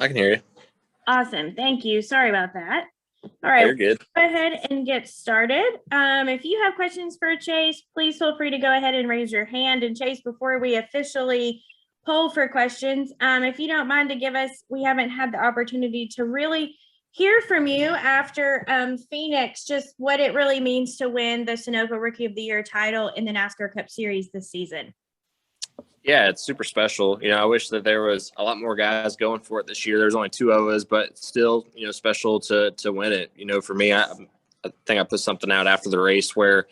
I can hear you. Awesome. Thank you. Sorry about that. All Oh, right. you're good. Go ahead and get started. If you have questions for Chase, please feel free to go ahead and raise your hand. And Chase, before we officially poll for questions, if you don't mind to give us, we haven't had the opportunity to really hear from you after Phoenix, just what it really means to win the Sunoco Rookie of the Year title in the NASCAR Cup Series this season. Yeah, it's super special. I wish that there was a lot more guys going for it this year. There's only two of us, but still, special to win it. For me, I think I put something out after the race where,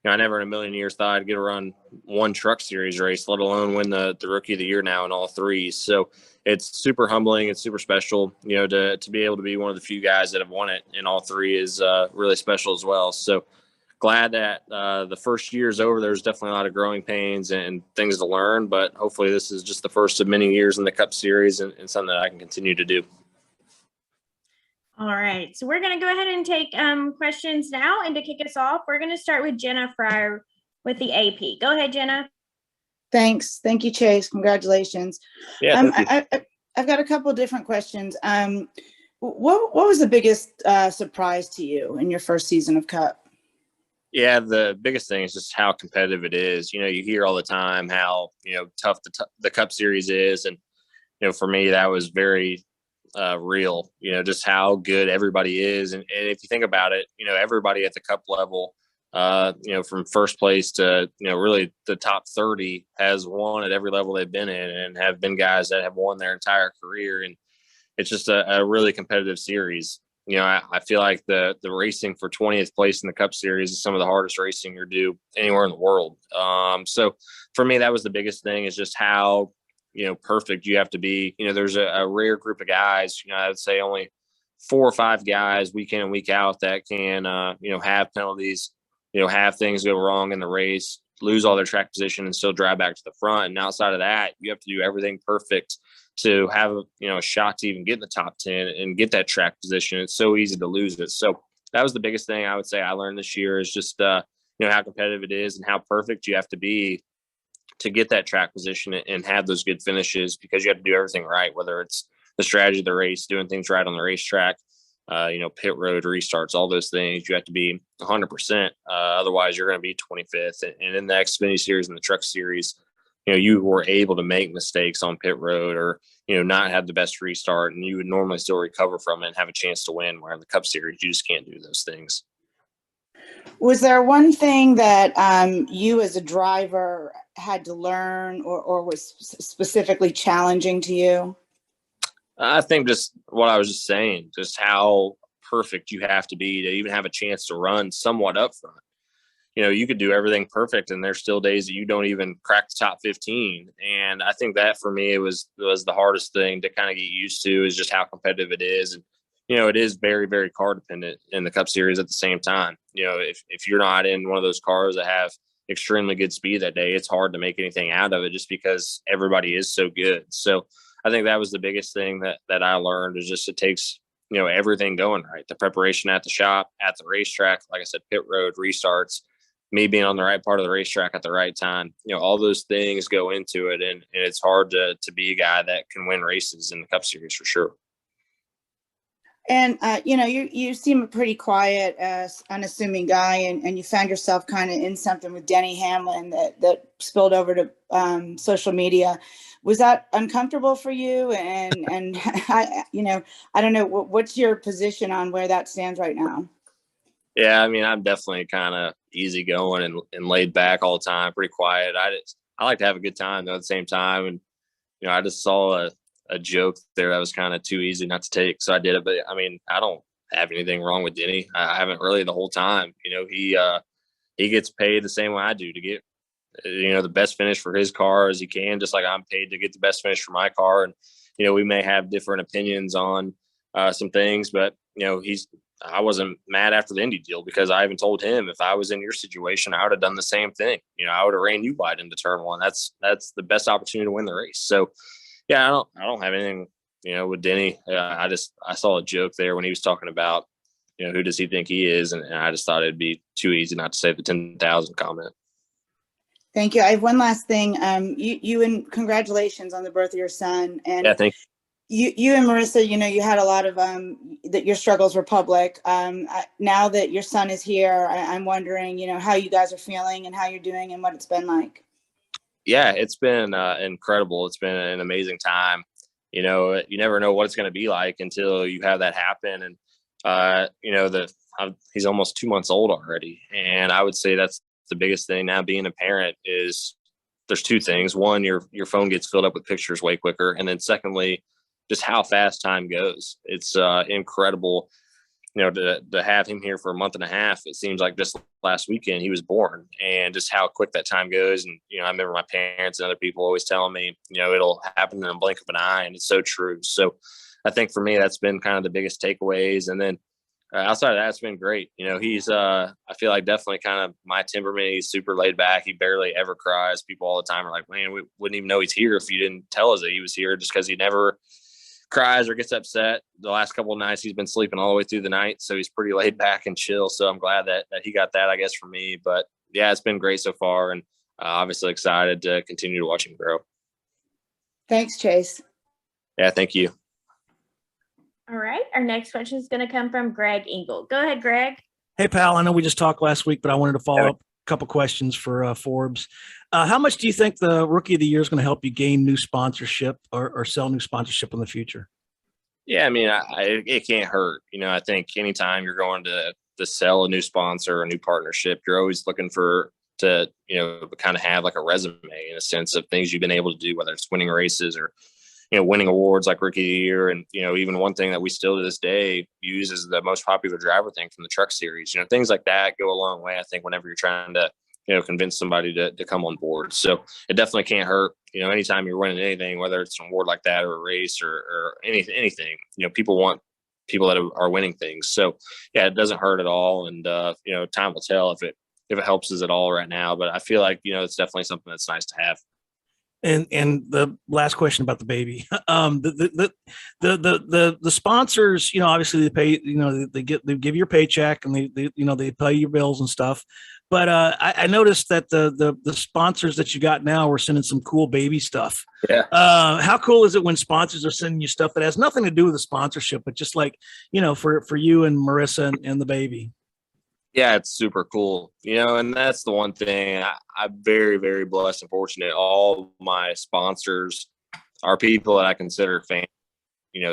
I never in a million years thought I'd get to run one truck series race, let alone win the Rookie of the Year now in all three. So it's super humbling. It's super special, to be able to be one of the few guys that have won it in all three is really special as well. So glad that the first year is over. There's definitely a lot of growing pains and things to learn, but hopefully this is just the first of many years in the Cup Series and something that I can continue to do. All right, so we're going to go ahead and take questions now. And to kick us off, we're going to start with Jenna Fryer with the AP. Go ahead, Jenna. Thanks. Thank you, Chase. Congratulations. Yeah, I've got a couple of different questions. What was the biggest surprise to you in your first season of Cup? Yeah, the biggest thing is just how competitive it is. You hear all the time how, tough the Cup Series is. And, for me, that was very real, just how good everybody is. And if you think about it, everybody at the Cup level, from first place to, really the top 30 has won at every level they've been in and have been guys that have won their entire career. And it's just a really competitive series. I feel like the racing for 20th place in the Cup Series is some of the hardest racing you're due anywhere in the world. So for me, that was the biggest thing is just how, perfect you have to be. There's a rare group of guys, I would say only 4 or 5 guys week in and week out that can, have penalties, have things go wrong in the race, lose all their track position and still drive back to the front. And outside of that, you have to do everything perfect to have a shot to even get in the top 10 and get that track position. It's so easy to lose it. So that was the biggest thing I would say I learned this year is just, how competitive it is and how perfect you have to be to get that track position and have those good finishes because you have to do everything right, whether it's the strategy of the race, doing things right on the racetrack, pit road restarts, all those things. You have to be 100%. Otherwise, you're going to be 25th. And in the Xfinity Series and the Truck Series, you were able to make mistakes on pit road or, not have the best restart and you would normally still recover from it and have a chance to win, where in the Cup Series, you just can't do those things. Was there one thing that you as a driver had to learn or was specifically challenging to you? I think just what I was just saying, just how perfect you have to be to even have a chance to run somewhat up front. You could do everything perfect and there's still days that you don't even crack the top 15. And I think that for me, it was the hardest thing to kind of get used to is just how competitive it is. And, it is very, very car dependent in the Cup Series at the same time. If you're not in one of those cars that have extremely good speed that day, it's hard to make anything out of it just because everybody is so good. So I think that was the biggest thing that I learned is just it takes, everything going right. The preparation at the shop, at the racetrack, like I said, pit road, restarts, me being on the right part of the racetrack at the right time, all those things go into it. And it's hard to be a guy that can win races in the Cup Series for sure. And, you seem a pretty quiet, unassuming guy, and you found yourself kind of in something with Denny Hamlin that spilled over to social media. Was that uncomfortable for you? And I don't know, what's your position on where that stands right now? Yeah, I mean, I'm definitely kind of easygoing and laid back all the time, pretty quiet. I like to have a good time though at the same time. And, I just saw a joke there that was kind of too easy not to take. So I did it. But I mean, I don't have anything wrong with Denny. I haven't really the whole time. He gets paid the same way I do to get, the best finish for his car as he can, just like I'm paid to get the best finish for my car. And, we may have different opinions on some things, but, I wasn't mad after the Indy deal because I even told him if I was in your situation, I would have done the same thing. I would have ran you wide into turn one. That's the best opportunity to win the race. So, yeah, I don't have anything, with Denny. I saw a joke there when he was talking about, who does he think he is? And I just thought it'd be too easy not to say the 10,000 comment. Thank you. I have one last thing. You and congratulations on the birth of your son. And yeah, thank you. you and Marissa, you had a lot of that your struggles were public. Now that your son is here, I'm wondering, how you guys are feeling and how you're doing and what it's been like. Yeah, it's been incredible. It's been an amazing time. You never know what it's going to be like until you have that happen. And he's almost 2 months old already, and I would say that's the biggest thing now. Being a parent is there's two things. One, your phone gets filled up with pictures way quicker, and then secondly, just how fast time goes. It's incredible. To have him here for a month and a half, it seems like just last weekend he was born, and just how quick that time goes. And, I remember my parents and other people always telling me, it'll happen in a blink of an eye, and it's so true. So I think for me, that's been kind of the biggest takeaways. And then outside of that, it's been great. He's, I feel like definitely kind of my temperament. He's super laid back. He barely ever cries. People all the time are like, man, we wouldn't even know he's here if you didn't tell us that he was here, just because he never cries or gets upset. The last couple of nights he's been sleeping all the way through the night, so he's pretty laid back and chill. So I'm glad that he got that, I guess, from me. But yeah, it's been great so far, and obviously excited to continue to watch him grow. Thanks, Chase. Yeah, thank you. All right, our next question is going to come from Greg Engel. Go ahead, Greg. Hey, pal, I know we just talked last week, but I wanted to follow up a couple questions for Forbes. How much do you think the Rookie of the Year is going to help you gain new sponsorship or sell new sponsorship in the future? Yeah, I mean, it can't hurt. I think anytime you're going to sell a new sponsor or a new partnership, you're always looking to kind of have like a resume in a sense of things you've been able to do, whether it's winning races or, winning awards like Rookie of the Year. And, even one thing that we still to this day use is the most popular driver thing from the Truck Series. Things like that go a long way, I think, whenever you're trying to, convince somebody to come on board. So it definitely can't hurt. Anytime you're winning anything, whether it's an award like that or a race or anything, people want people that are winning things. So yeah, it doesn't hurt at all. And, time will tell if it helps us at all right now, but I feel like, it's definitely something that's nice to have. And the last question about the baby, the sponsors, obviously they pay, they give you a paycheck and they pay your bills and stuff. But I noticed that the sponsors that you got now were sending some cool baby stuff. Yeah. How cool is it when sponsors are sending you stuff that has nothing to do with the sponsorship, but just like, for you and Marissa and the baby? Yeah, it's super cool, and that's the one thing I'm very, very blessed and fortunate. All my sponsors are people that I consider fans,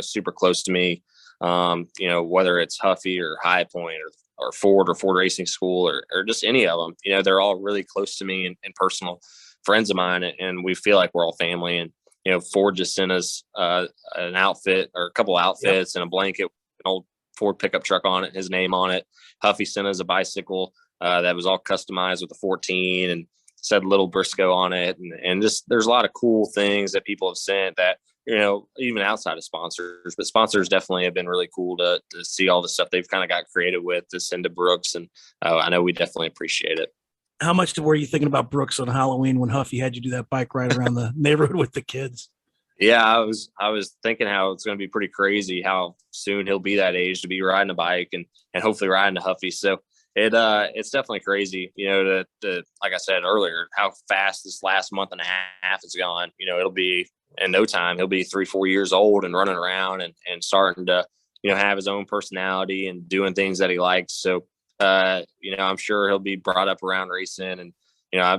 super close to me. Whether it's Huffy or High Point or Ford Racing School or just any of them, they're all really close to me and personal friends of mine. And we feel like we're all family. And, Ford just sent us an outfit or a couple outfits and a blanket, an old Ford pickup truck on it, his name on it. Huffy sent us a bicycle that was all customized with a 14 and said little Briscoe on it. And just, there's a lot of cool things that people have sent that, even outside of sponsors, but sponsors definitely have been really cool to see all the stuff they've kind of got creative with to send to Brooks. And I know we definitely appreciate it. How much were you thinking about Brooks on Halloween when Huffy had you do that bike ride around the neighborhood with the kids? Yeah, I was thinking how it's going to be pretty crazy how soon he'll be that age to be riding a bike and hopefully riding a Huffy. So it's definitely crazy, to like I said earlier, how fast this last month and a half is gone. It'll be in no time. He'll be 3-4 years old and running around and starting to, have his own personality and doing things that he likes. So, I'm sure he'll be brought up around racing. And,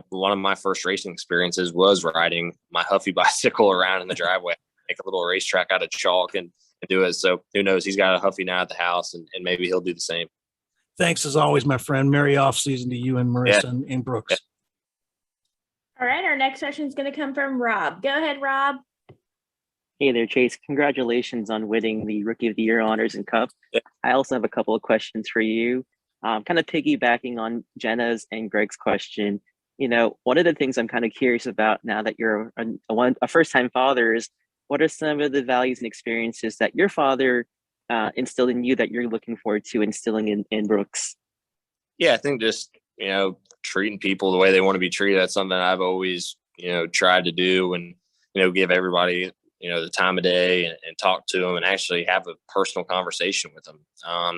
one of my first racing experiences was riding my Huffy bicycle around in the driveway, make a little racetrack out of chalk and do it. So who knows? He's got a Huffy now at the house and maybe he'll do the same. Thanks as always, my friend. Merry off season to you and Marissa and Brooks. Yeah. All right, our next question is going to come from Rob. Go ahead, Rob. Hey there, Chase. Congratulations on winning the Rookie of the Year honors and Cup. Yeah. I also have a couple of questions for you. Kind of piggybacking on Jenna's and Greg's question, one of the things I'm kind of curious about now that you're a first-time father is what are some of the values and experiences that your father instilled in you that you're looking forward to instilling in Brooks? Yeah, I think just, treating people the way they want to be treated. That's something I've always, tried to do and, give everybody, the time of day and talk to them and actually have a personal conversation with them.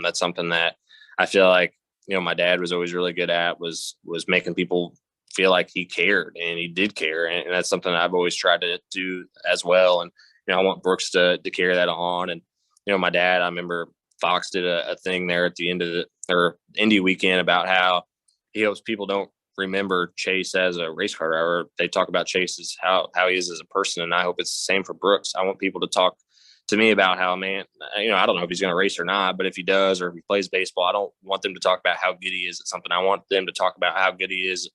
That's something that I feel like, my dad was always really good at was making people feel like he cared and he did care. And that's something I've always tried to do as well. And, I want Brooks to carry that on. And, my dad, I remember Fox did a thing there at the end of or Indy weekend about how he hopes people don't remember Chase as a race car driver. They talk about Chase as how he is as a person. And I hope it's the same for Brooks. I want people to talk to me about how, man, I don't know if he's going to race or not, but if he does, or if he plays baseball, I don't want them to talk about how good he is at something. I want them to talk about how good he is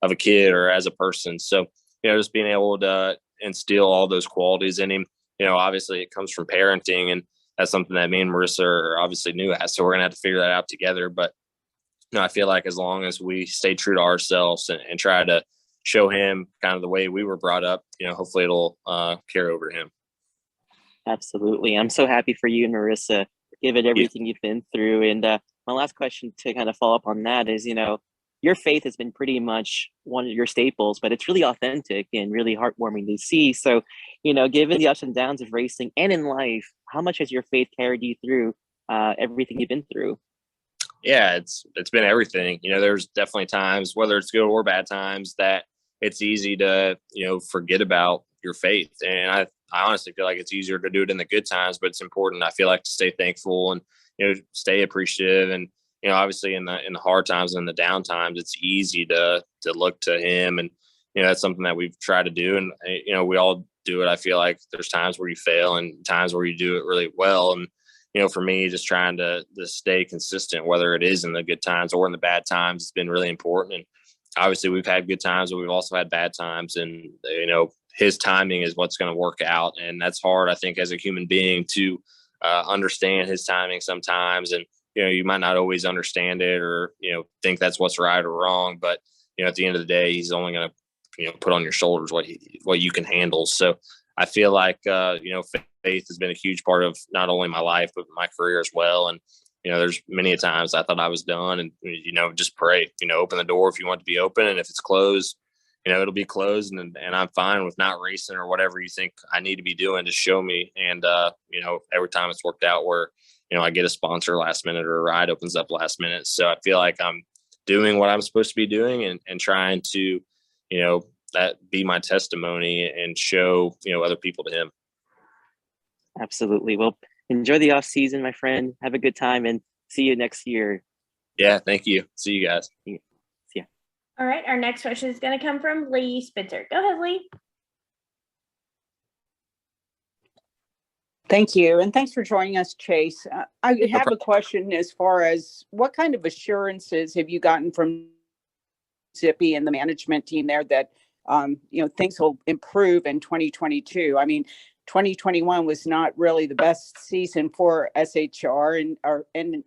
of a kid or as a person. So, just being able to instill all those qualities in him, obviously it comes from parenting, and that's something that me and Marissa are obviously new at. So we're going to have to figure that out together. But, I feel like as long as we stay true to ourselves and try to show him kind of the way we were brought up, hopefully it'll carry over to him. Absolutely. I'm so happy for you and Marissa, given everything you've been through. And my last question to kind of follow up on that is, your faith has been pretty much one of your staples, but it's really authentic and really heartwarming to see. So, given the ups and downs of racing and in life, how much has your faith carried you through everything you've been through? Yeah, it's been everything. There's definitely times, whether it's good or bad times, that it's easy to, forget about your faith. And I honestly feel like it's easier to do it in the good times, but it's important, I feel like, to stay thankful and, stay appreciative. And, obviously in the hard times and the down times, it's easy to look to him. And, that's something that we've tried to do. And, we all do it. I feel like there's times where you fail and times where you do it really well. And, for me, just trying to stay consistent, whether it is in the good times or in the bad times, it's been really important. And obviously we've had good times, but we've also had bad times. And, his timing is what's going to work out. And that's hard, I think, as a human being to understand his timing sometimes. And, you might not always understand it or, think that's what's right or wrong. But, at the end of the day, he's only going to, put on your shoulders what you can handle. So I feel like, faith has been a huge part of not only my life, but my career as well. And, there's many a times I thought I was done and, just pray, open the door if you want to be open. And if it's closed, it'll be closed, and I'm fine with not racing or whatever you think I need to be doing to show me. And, every time it's worked out where, I get a sponsor last minute or a ride opens up last minute. So I feel like I'm doing what I'm supposed to be doing and trying to, that be my testimony and show, other people to him. Absolutely. Well, enjoy the off season, my friend. Have a good time and see you next year. Yeah. Thank you. See you guys. See ya. All right. Our next question is going to come from Lee Spitzer. Go ahead, Lee. Thank you. And thanks for joining us, Chase. I have a question as far as what kind of assurances have you gotten from Zippy and the management team there that, things will improve in 2022? I mean, 2021 was not really the best season for SHR and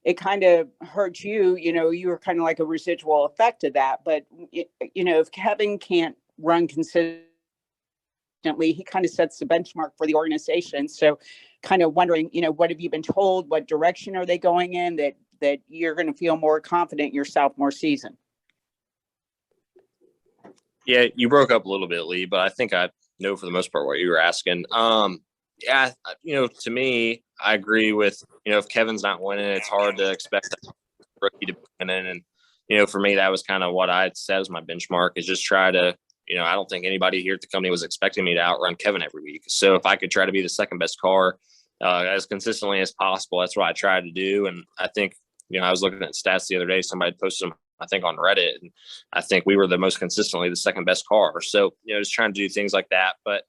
it kind of hurt you, you were kind of like a residual effect of that. But, if Kevin can't run consistently, he kind of sets the benchmark for the organization. So kind of wondering, what have you been told? What direction are they going in that you're going to feel more confident in your sophomore season? Yeah, you broke up a little bit, Lee, but I think I know for the most part what you were asking. Yeah, to me, I agree with, if Kevin's not winning, it's hard to expect a rookie to be winning. And, for me, that was kind of what I set as my benchmark, is just try to, I don't think anybody here at the company was expecting me to outrun Kevin every week. So if I could try to be the second best car as consistently as possible, that's what I tried to do. And I think, I was looking at stats the other day, somebody posted them, I think, on Reddit, and I think we were the most consistently the second best car. So, just trying to do things like that. But,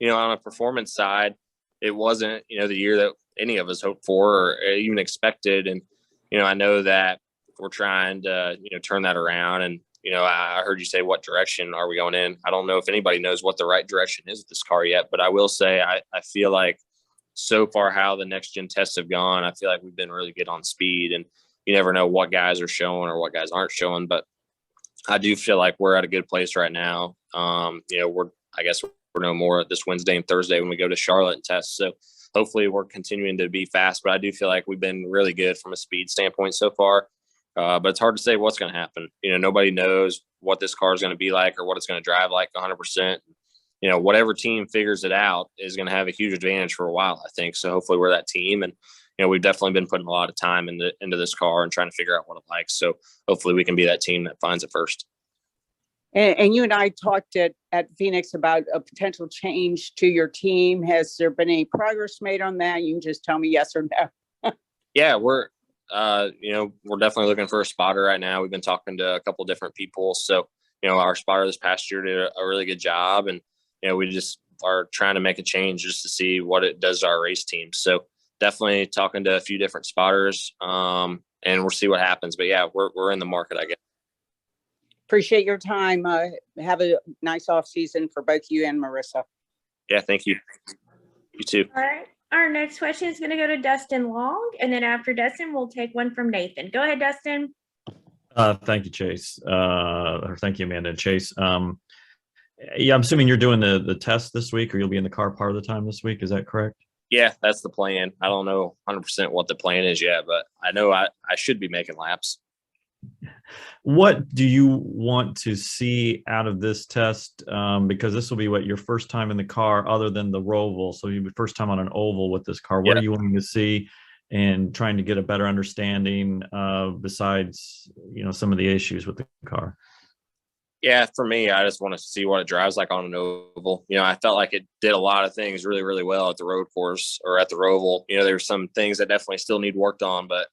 on a performance side, it wasn't, the year that any of us hoped for or even expected. And, I know that we're trying to, turn that around. And, I heard you say, what direction are we going in? I don't know if anybody knows what the right direction is with this car yet, but I will say, I feel like so far how the next gen tests have gone, I feel like we've been really good on speed, and you never know what guys are showing or what guys aren't showing, but I do feel like we're at a good place right now. I guess we're no more this Wednesday and Thursday when we go to Charlotte and test. So hopefully we're continuing to be fast, but I do feel like we've been really good from a speed standpoint so far. But it's hard to say what's going to happen. Nobody knows what this car is going to be like or what it's going to drive like 100%. Whatever team figures it out is going to have a huge advantage for a while, I think. So hopefully we're that team. And, we've definitely been putting a lot of time into this car and trying to figure out what it likes. So hopefully we can be that team that finds it first. And you and I talked at Phoenix about a potential change to your team. Has there been any progress made on that? You can just tell me yes or no. Yeah, we're definitely looking for a spotter right now. We've been talking to a couple different people. So, our spotter this past year did a really good job, and we just are trying to make a change just to see what it does to our race team. So definitely talking to a few different spotters, and we'll see what happens. But yeah, we're in the market, I guess. Appreciate your time. Have a nice off season for both you and Marissa. Yeah, thank you. You too. All right. Our next question is going to go to Dustin Long, and then after Dustin, we'll take one from Nathan. Go ahead, Dustin. Thank you, Chase. Or thank you, Amanda and Chase. Yeah, I'm assuming you're doing the test this week, or you'll be in the car part of the time this week. Is that correct? Yeah, that's the plan. I don't know 100% what the plan is yet, but I know I should be making laps. What do you want to see out of this test? Because this will be your first time in the car other than the Roval. So you'll be first time on an oval with this car. What are you wanting to see and trying to get a better understanding besides, some of the issues with the car? Yeah, for me, I just want to see what it drives like on an oval. I felt like it did a lot of things really, really well at the road course or at the Roval. There's some things that definitely still need worked on, but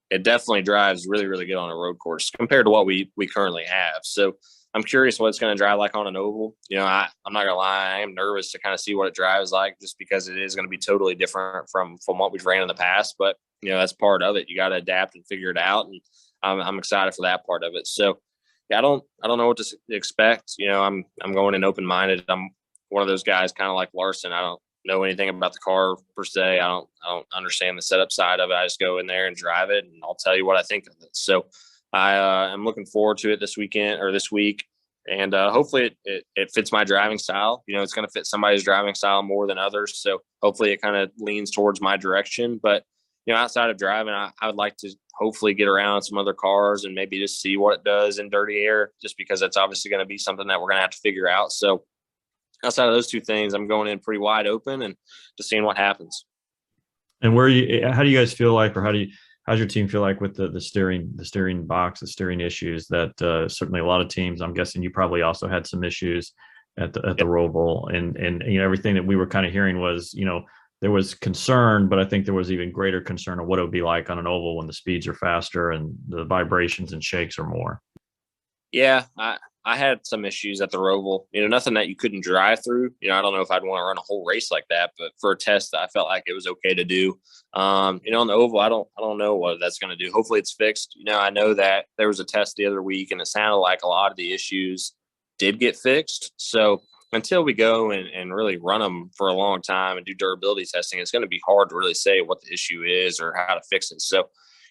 it definitely drives really, really good on a road course compared to what we currently have. So I'm curious what it's going to drive like on an oval. I'm not going to lie. I am nervous to kind of see what it drives like, just because it is going to be totally different from what we've ran in the past. But, that's part of it. You got to adapt and figure it out. And I'm excited for that part of it. So yeah, I don't know what to expect. I'm going in open-minded. I'm one of those guys kind of like Larson. I don't know anything about the car per se. I don't understand the setup side of it. I just go in there and drive it, and I'll tell you what I think of it. So I'm looking forward to it this week, and hopefully it fits my driving style. It's going to fit somebody's driving style more than others. So hopefully it kind of leans towards my direction. But outside of driving, I would like to hopefully get around some other cars and maybe just see what it does in dirty air, just because that's obviously going to be something that we're going to have to figure out. So outside of those two things, I'm going in pretty wide open and just seeing what happens. And how do you guys feel like, or how's your team feel like with the steering box, the steering issues that certainly a lot of teams, I'm guessing you probably also had some issues at the Roval, and everything that we were kind of hearing was, there was concern, but I think there was even greater concern of what it would be like on an oval when the speeds are faster and the vibrations and shakes are more. Yeah, I had some issues at the Roval, nothing that you couldn't drive through. I don't know if I'd want to run a whole race like that, but for a test, I felt like it was okay to do. On the oval, I don't know what that's going to do. Hopefully it's fixed. I know that there was a test the other week, and it sounded like a lot of the issues did get fixed. So until we go and really run them for a long time and do durability testing, it's going to be hard to really say what the issue is or how to fix it. So,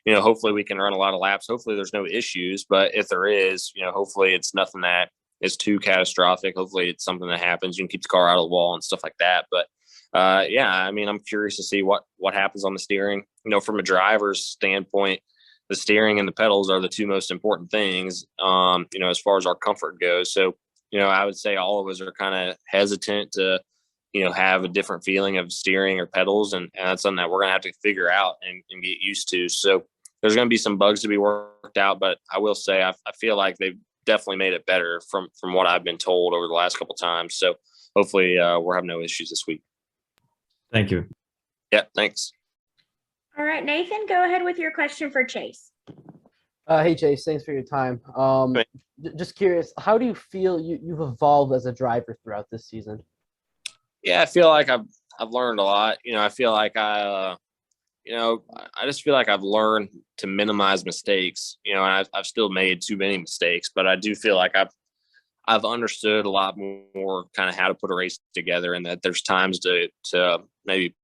hopefully we can run a lot of laps. Hopefully there's no issues, but if there is, hopefully it's nothing that is too catastrophic. Hopefully it's something that happens. You can keep the car out of the wall and stuff like that. But I'm curious to see what happens on the steering. From a driver's standpoint, the steering and the pedals are the two most important things, as far as our comfort goes. So, I would say all of us are kind of hesitant to, have a different feeling of steering or pedals. And that's something that we're going to have to figure out and get used to. So there's going to be some bugs to be worked out, but I will say, I feel like they've definitely made it better from what I've been told over the last couple of times. So hopefully we'll have no issues this week. Thank you. Yeah, thanks. All right, Nathan, go ahead with your question for Chase. Hey, Chase, thanks for your time. Just curious, how do you feel you've evolved as a driver throughout this season? Yeah, I feel like I've learned a lot. I feel like I just feel like I've learned to minimize mistakes, and I've still made too many mistakes, but I do feel like I've understood a lot more kind of how to put a race together, and that there's times to maybe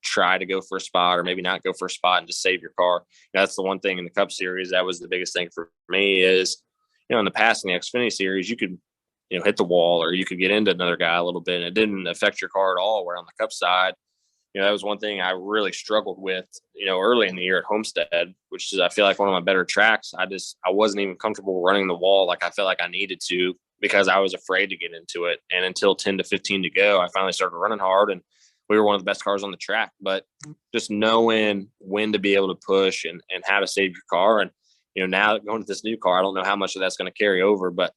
try to go for a spot or maybe not go for a spot and just save your car. That's the one thing in the Cup Series that was the biggest thing for me is, in the past in the Xfinity Series, you could, hit the wall or you could get into another guy a little bit and it didn't affect your car at all. Where on the Cup side, that was one thing I really struggled with, early in the year at Homestead, which is, I feel like one of my better tracks. I wasn't even comfortable running the wall like I felt like I needed to, because I was afraid to get into it. And until 10 to 15 to go, I finally started running hard, and we were one of the best cars on the track. But just knowing when to be able to push and how to save your car. And, now going to this new car, I don't know how much of that's going to carry over, but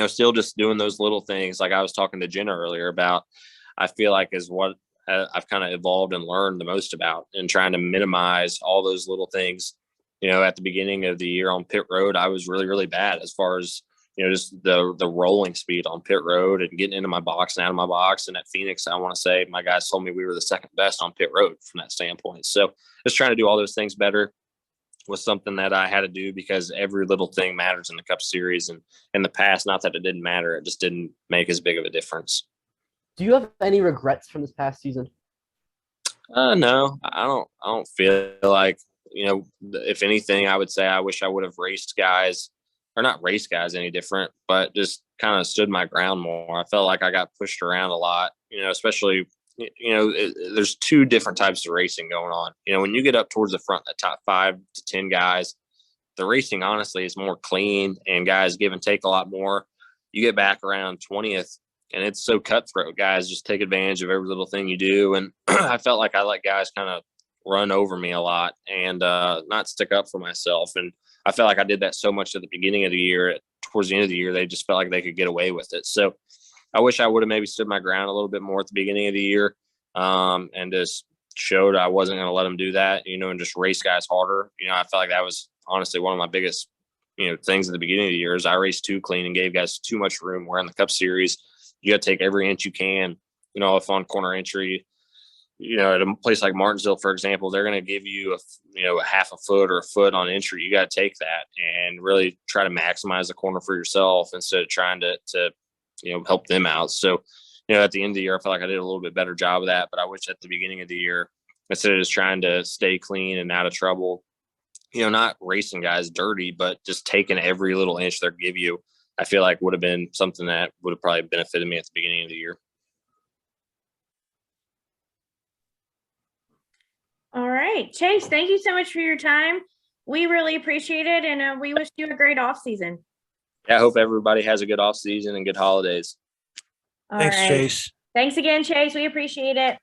still just doing those little things like I was talking to Jenna earlier about, I feel like is what I've kind of evolved and learned the most about, and trying to minimize all those little things. At the beginning of the year on pit road, I was really, really bad as far as, just the rolling speed on pit road and getting into my box and out of my box. And at Phoenix, I want to say my guys told me we were the second best on pit road from that standpoint. So just trying to do all those things better was something that I had to do, because every little thing matters in the Cup Series. And in the past, not that it didn't matter, it just didn't make as big of a difference. Do you have any regrets from this past season? No, I don't feel like, if anything, I would say I wish I would have raced guys, or not raced guys any different, but just kind of stood my ground more. I felt like I got pushed around a lot, especially, there's two different types of racing going on. When you get up towards the front, the top 5 to 10 guys, the racing honestly is more clean and guys give and take a lot more. You get back around 20th and it's so cutthroat. Guys just take advantage of every little thing you do. And I felt like I let guys kind of run over me a lot and not stick up for myself. And I felt like I did that so much at the beginning of the year. Towards the end of the year, they just felt like they could get away with it. So I wish I would have maybe stood my ground a little bit more at the beginning of the year, and just showed I wasn't going to let them do that, and just race guys harder. I felt like that was honestly one of my biggest, things at the beginning of the year is I raced too clean and gave guys too much room. Where in the Cup Series, you got to take every inch you can. If on corner entry, at a place like Martinsville, for example, they're going to give you a half a foot or a foot on entry. You got to take that and really try to maximize the corner for yourself instead of trying to help them out. So, at the end of the year, I felt like I did a little bit better job of that, but I wish at the beginning of the year, instead of just trying to stay clean and out of trouble, not racing guys dirty, but just taking every little inch they give you, I feel like would have been something that would have probably benefited me at the beginning of the year. All right, Chase, thank you so much for your time. We really appreciate it, and we wish you a great off season. Yeah, I hope everybody has a good off season and good holidays. Thanks, Chase. Thanks again, Chase. We appreciate it.